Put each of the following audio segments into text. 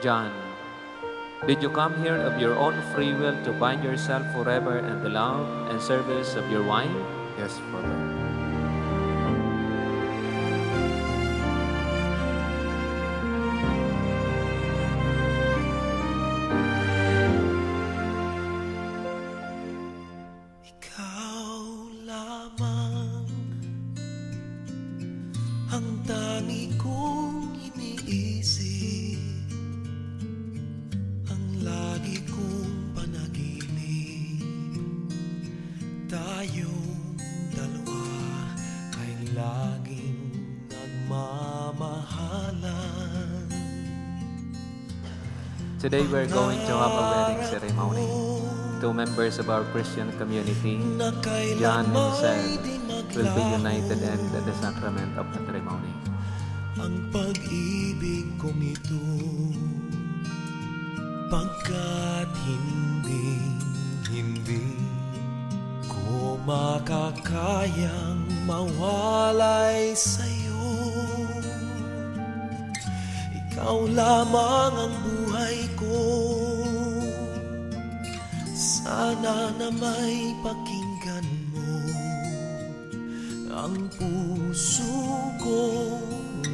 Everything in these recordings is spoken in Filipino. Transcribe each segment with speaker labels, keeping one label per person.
Speaker 1: John, did you come here of your own free will to bind yourself forever in the love and service of your wife?
Speaker 2: Yes, Father.
Speaker 3: Ikaw lamang ang tangi kong iniisip, ang lagi kong panaginip. Tayong dalawa ay laging nagmamahalan.
Speaker 1: Today we're going to have a wedding ceremony. Two members of our Christian community, John and Seth, will be united in the sacrament of matrimony.
Speaker 3: Ang pag-ibig kong ito, pagkat hindi ko makakayang mawalay sa'yo. Ikaw lamang ang buhay ko, sana na may pakinggan mo ang puso ko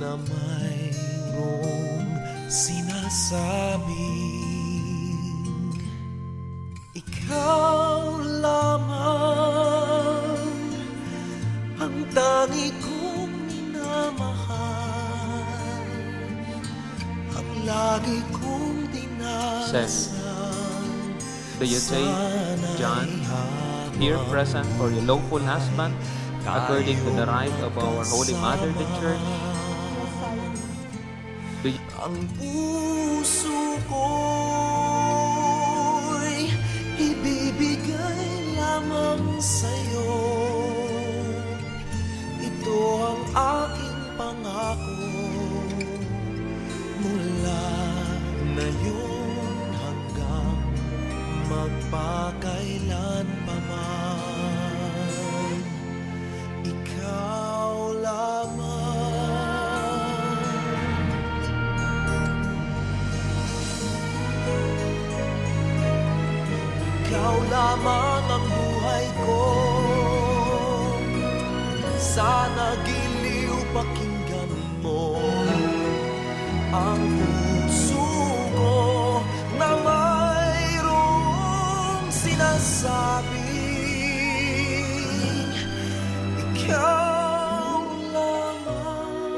Speaker 3: na mayroong sinasabing ikaw lamang ang tangi kong minamahal, ang lagi kong dinasal.
Speaker 1: Do you take John, here present for your lawful husband, according to the right of our Holy Mother, the Church? Do you...
Speaker 3: Ang puso ko'y ibibigay lamang sa'yo. Ito ang aking pangako mula ngayon hanggang magpakailan pa man. Ikaw lamang. Ikaw lamang ang buhay ko, sana giliw pakinggan mo ang puso ko na mayroong sinasabing ikaw lamang.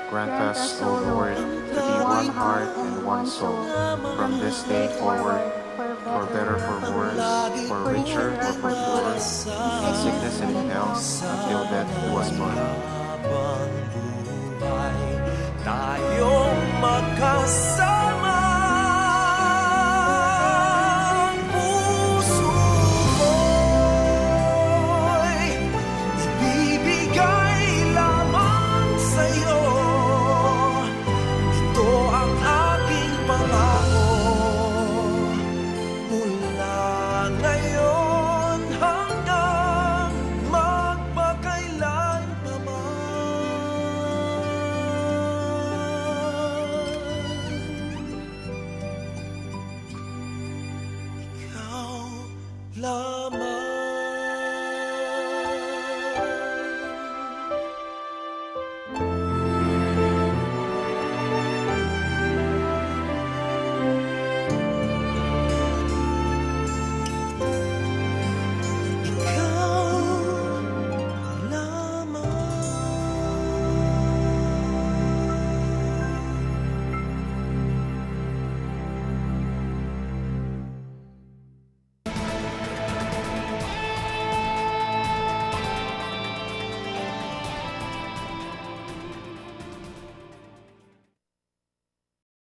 Speaker 2: Grant us, O Lord, to be one heart and one soul from this day forward, for better, for worse, for richer, or for poorer, in sickness and in health, until death do us part.
Speaker 3: Habang buhay tayong magkasama.